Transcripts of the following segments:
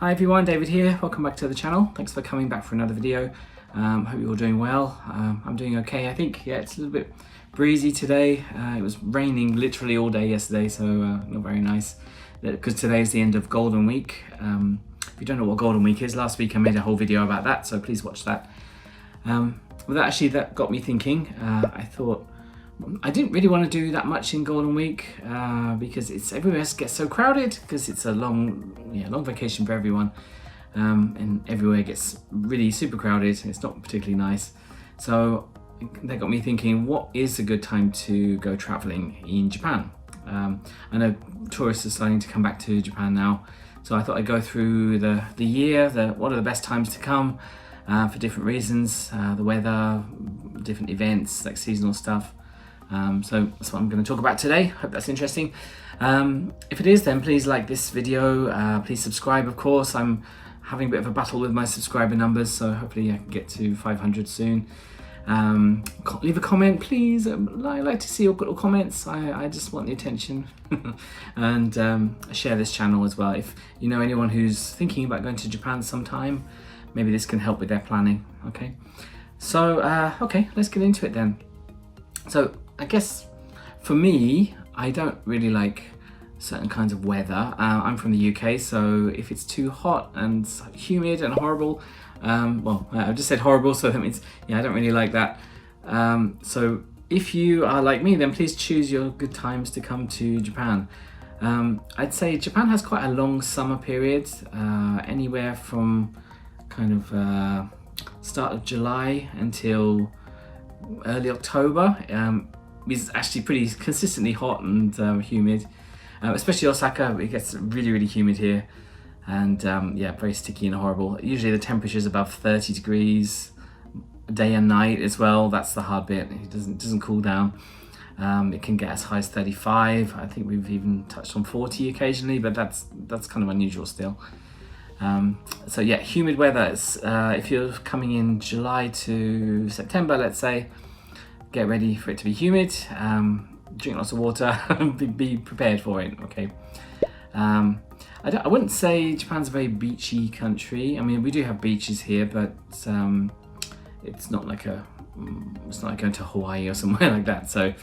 Hi everyone, David here. Welcome back to the channel. Thanks for coming back for another video. Hope you're all doing well. I'm doing okay, I think. Yeah, it's a little bit breezy today. It was raining literally all day yesterday, so not very nice. Because today is the end of Golden Week. If you don't know what Golden Week is, last week I made a whole video about that, so please watch that. That got me thinking. I thought I didn't really want to do that much in Golden Week because everywhere gets so crowded because it's a long vacation for everyone, and everywhere gets really super crowded. It's not particularly nice. So that got me thinking, what is a good time to go traveling in Japan? I know tourists are starting to come back to Japan now, so I thought I'd go through the year, what are the best times to come for different reasons, the weather, different events like seasonal stuff. So that's what I'm going to talk about today. Hope that's interesting. If it is, then please like this video. Please subscribe, of course. I'm having a bit of a battle with my subscriber numbers, so hopefully I can get to 500 soon. Leave a comment, please. I like to see your little comments. I just want the attention. And share this channel as well. If you know anyone who's thinking about going to Japan sometime, maybe this can help with their planning. Okay, so okay, let's get into it then. So I guess for me, I don't really like certain kinds of weather. I'm from the UK, so if it's too hot and humid and horrible, well, I just said horrible, so that means, yeah, I don't really like that. So if you are like me, then please choose your good times to come to Japan. I'd say Japan has quite a long summer period, anywhere from kind of start of July until early October. It's actually pretty consistently hot and humid, especially Osaka. It gets really humid here, and yeah, very sticky and horrible. Usually the temperature is above 30 degrees day and night as well. That's the hard bit. It doesn't cool down. It can get as high as 35. I think we've even touched on 40 occasionally, but that's kind of unusual still. So yeah, humid weather. If you're coming in July to September, let's say, get ready for it to be humid. Drink lots of water. be prepared for it. Okay. I wouldn't say Japan's a very beachy country. I mean, we do have beaches here, but it's not like going to Hawaii or somewhere like that. So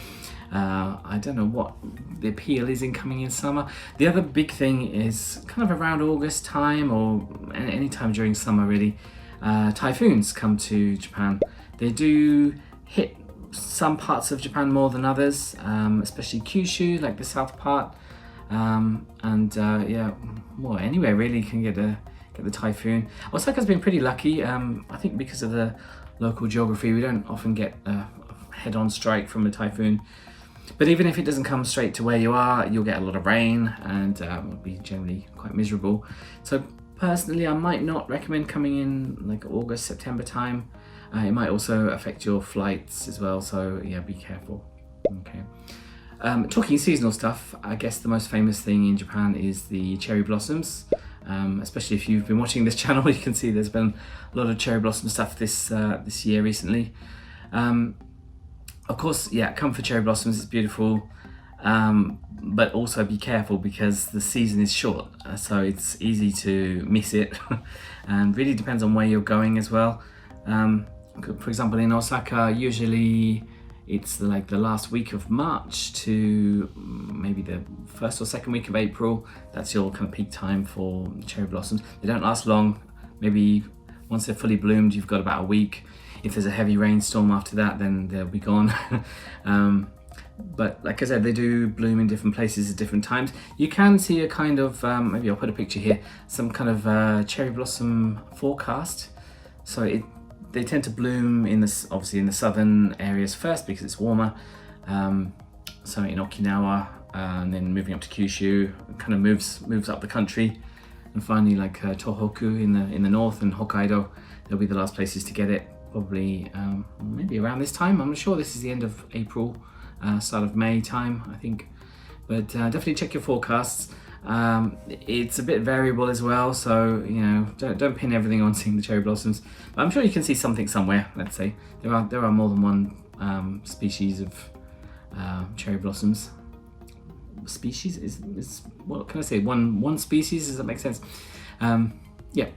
I don't know what the appeal is in coming in summer. The other big thing is kind of around August time, or any time during summer really, typhoons come to Japan. They do hit some parts of Japan more than others, especially Kyushu, like the south part, yeah, well, anywhere really can get the typhoon. Osaka's been pretty lucky. I think because of the local geography, we don't often get a head-on strike from a typhoon. But even if it doesn't come straight to where you are, you'll get a lot of rain, and it'll be generally quite miserable. So personally, I might not recommend coming in like August, September time. It might also affect your flights as well, so yeah, be careful. Okay. Talking seasonal stuff, I guess the most famous thing in Japan is the cherry blossoms. Especially if you've been watching this channel, you can see there's been a lot of cherry blossom stuff this year recently. Of course, yeah, come for cherry blossoms, it's beautiful, but also be careful because the season is short, so it's easy to miss it, and really depends on where you're going as well. For example, in Osaka, usually it's like the last week of March to maybe the first or second week of April. That's your kind of peak time for cherry blossoms. They don't last long. Maybe once they're fully bloomed, you've got about a week. If there's a heavy rainstorm after that, then they'll be gone. But like I said, they do bloom in different places at different times. You can see a kind of, maybe I'll put a picture here, some kind of cherry blossom forecast. So they tend to bloom obviously in the southern areas first because it's warmer. So in Okinawa, and then moving up to Kyushu, it kind of moves up the country, and finally like Tohoku in the north, and Hokkaido, they'll be the last places to get it. Probably maybe around this time. I'm not sure. This is the end of April, start of May time, I think. But definitely check your forecasts. It's a bit variable as well, so you know, don't pin everything on seeing the cherry blossoms. But I'm sure you can see something somewhere. Let's say there are more than one species of cherry blossoms. Species is what can I say? One species. Does that make sense? Yeah.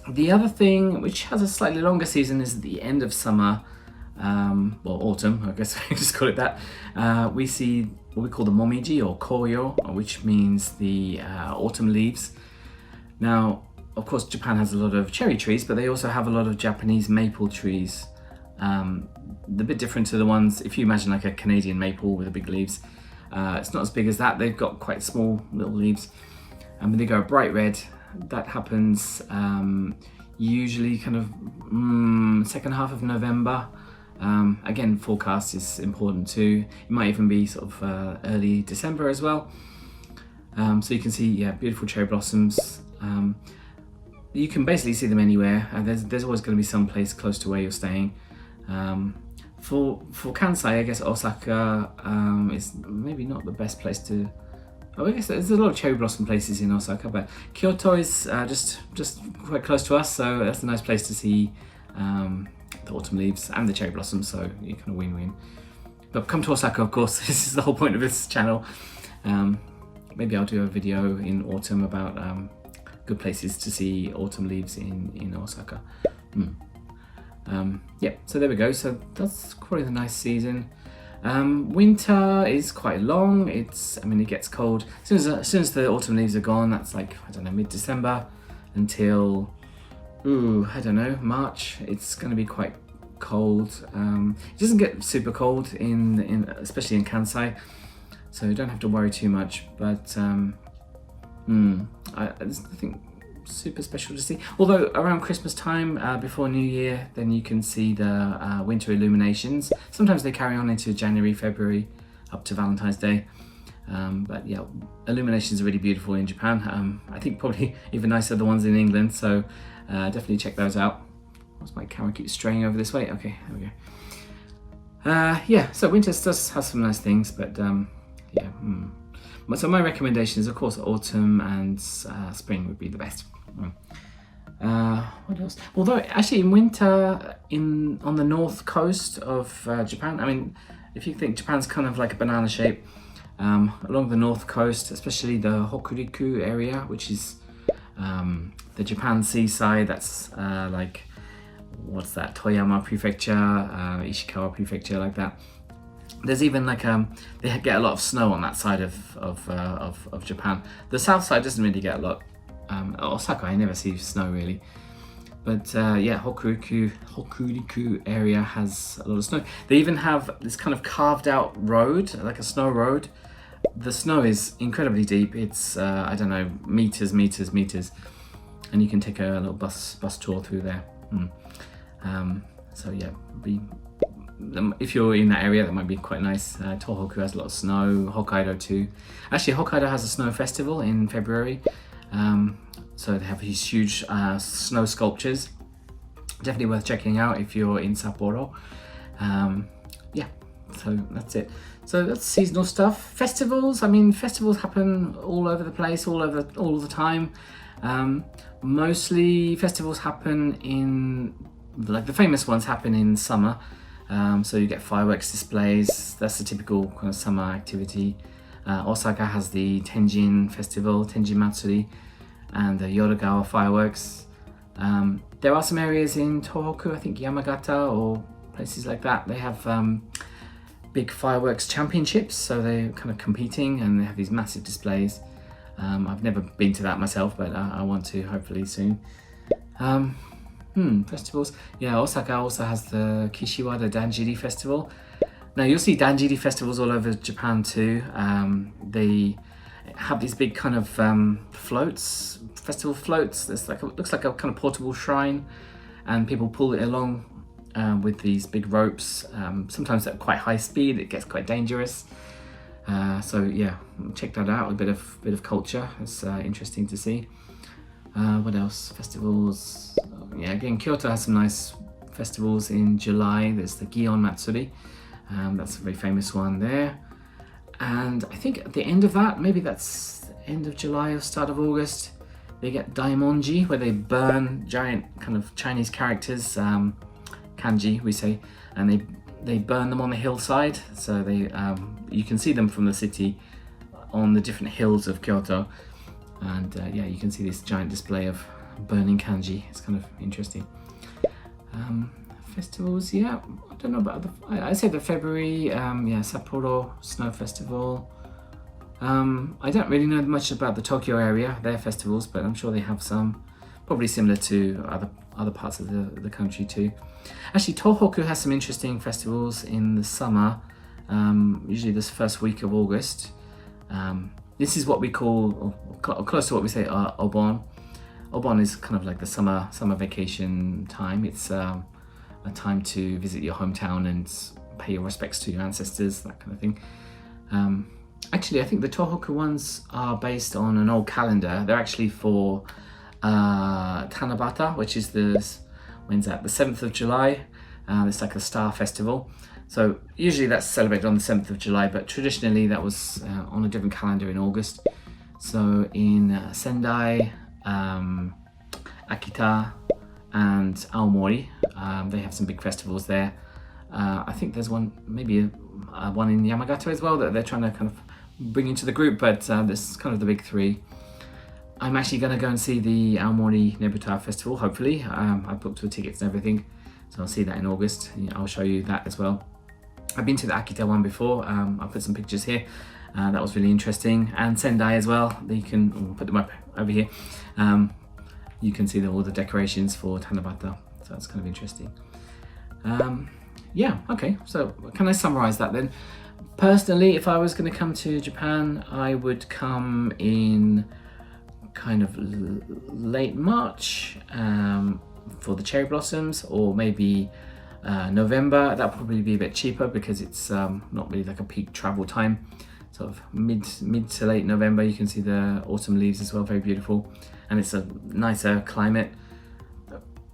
The other thing, which has a slightly longer season, is at the end of summer, well, autumn, I guess I can just call it that. We see what we call the momiji or koyo, which means the autumn leaves. Now, of course, Japan has a lot of cherry trees, but they also have a lot of Japanese maple trees. They're a bit different to the ones, if you imagine like a Canadian maple with the big leaves. It's not as big as that. They've got quite small little leaves. And they go bright red. That happens usually kind of second half of November. Again, forecast is important too. It might even be sort of early December as well. So you can see, yeah, beautiful cherry blossoms. You can basically see them anywhere. There's always going to be some place close to where you're staying. For Kansai, I guess Osaka is maybe not the best place to. Oh, I guess there's a lot of cherry blossom places in Osaka, but Kyoto is just quite close to us, so that's a nice place to see the autumn leaves and the cherry blossoms. So you kind of win-win. But come to Osaka, of course. This is the whole point of this channel. Maybe I'll do a video in autumn about good places to see autumn leaves in Osaka. Yeah, so there we go. So that's quite a nice season. Winter is quite long. It gets cold as soon as the autumn leaves are gone. That's like, I don't know, mid-December until I don't know, March. It's going to be quite cold. It doesn't get super cold especially in Kansai, so you don't have to worry too much. But I think super special to see. Although around Christmas time, before New Year, then you can see the winter illuminations. Sometimes they carry on into January, February, up to Valentine's Day. But yeah, illuminations are really beautiful in Japan. I think probably even nicer the ones in England. So definitely check those out. What's my camera keeps straying over this way? Okay, there we go. Yeah, so winter does have some nice things, but yeah. So my recommendation is, of course, autumn and spring would be the best. What else? Although actually in winter on the north coast of Japan, I mean, if you think Japan's kind of like a banana shape, along the north coast, especially the Hokuriku area, which is the Japan seaside, that's like, what's that, Toyama Prefecture, Ishikawa Prefecture, like that. There's even like they get a lot of snow on that side of Japan. The south side doesn't really get a lot. Osaka, I never see snow really. But yeah, Hokuriku area has a lot of snow. They even have this kind of carved out road, like a snow road. The snow is incredibly deep. It's I don't know, meters, and you can take a little bus tour through there. So yeah, if you're in that area, that might be quite nice. Tohoku has a lot of snow, Hokkaido too. Actually, Hokkaido has a snow festival in February. So they have these huge snow sculptures. Definitely worth checking out if you're in Sapporo. Yeah, so that's it. So that's seasonal stuff. Festivals, I mean, festivals happen all over the place, all the time. Mostly festivals happen in, like the famous ones happen in summer. So you get fireworks displays. That's the typical kind of summer activity. Osaka has the Tenjin Festival, Tenjin Matsuri, and the Yodogawa fireworks. There are some areas in Tohoku, I think Yamagata or places like that. They have big fireworks championships, so they're kind of competing and they have these massive displays. I've never been to that myself, but I want to hopefully soon. Festivals. Yeah, Osaka also has the Kishiwada Danjiri Festival. Now you'll see Danjiri festivals all over Japan too. They have these big kind of floats, festival floats. There's like looks like a kind of portable shrine, and people pull it along with these big ropes. Sometimes at quite high speed, it gets quite dangerous. So yeah, check that out. A bit of culture. It's interesting to see. What else? Festivals. Yeah, again, Kyoto has some nice festivals in July. There's the Gion Matsuri. That's a very famous one there. And I think at the end of that, maybe that's the end of July or start of August, they get Daimonji, where they burn giant kind of Chinese characters, kanji we say, and they burn them on the hillside. So you can see them from the city on the different hills of Kyoto. And yeah, you can see this giant display of burning kanji. It's kind of interesting. Festivals, yeah, I don't know about I said the February, yeah, Sapporo Snow Festival. I don't really know much about the Tokyo area, their festivals, but I'm sure they have some, probably similar to other parts of the country too. Actually, Tohoku has some interesting festivals in the summer, usually this first week of August. This is what we call, or close to what we say, Obon. Obon is kind of like the summer vacation time. It's a time to visit your hometown and pay your respects to your ancestors, that kind of thing. Actually, I think the Tohoku ones are based on an old calendar. They're actually for Tanabata, which is when's that? The 7th of July. It's like a star festival. So usually that's celebrated on the 7th of July, but traditionally that was on a different calendar in August. So in Sendai, Akita, and Aomori, they have some big festivals there. I think there's one, maybe one in Yamagata as well that they're trying to kind of bring into the group, but this is kind of the big three. I'm actually going to go and see the Aomori Nebuta Festival, hopefully. I've booked the tickets and everything, so I'll see that in August. I'll show you that as well. I've been to the Akita one before. I'll put some pictures here. That was really interesting. And Sendai as well. You can put them up over here. You can see all the decorations for Tanabata, so that's kind of interesting. Yeah, okay, so can I summarize that then? Personally, if I was going to come to Japan, I would come in kind of late March for the cherry blossoms, or maybe November. That'll probably be a bit cheaper because it's not really like a peak travel time. Sort of mid to late November, you can see the autumn leaves as well, very beautiful, and it's a nicer climate.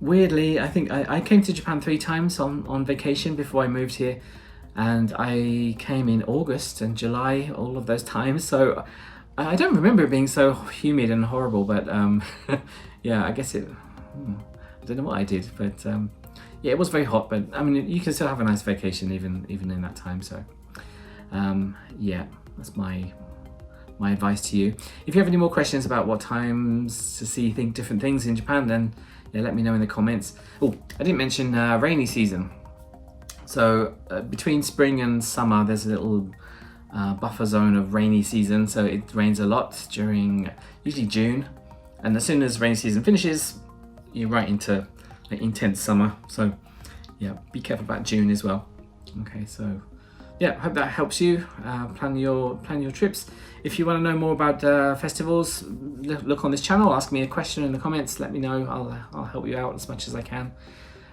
Weirdly, I think I came to Japan 3 times on vacation before I moved here, and I came in August and July all of those times, so I don't remember it being so humid and horrible, but yeah, I guess I don't know what I did, but yeah, it was very hot, but I mean, you can still have a nice vacation even in that time, so yeah, that's my advice to you. If you have any more questions about what times to see different things in Japan, then yeah, let me know in the comments. Oh, I didn't mention rainy season. So between spring and summer, there's a little buffer zone of rainy season. So it rains a lot during usually June. And as soon as rainy season finishes, you're right into like intense summer. So yeah, be careful about June as well. Okay, so yeah, hope that helps you plan your trips. If you want to know more about festivals, look on this channel, ask me a question in the comments, let me know, I'll help you out as much as I can.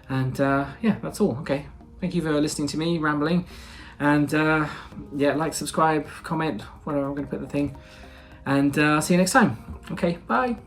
And yeah, that's all. Okay, thank you for listening to me rambling, and yeah, like, subscribe, comment, whatever, I'm going to put the thing, and I'll see you next time. Okay, bye.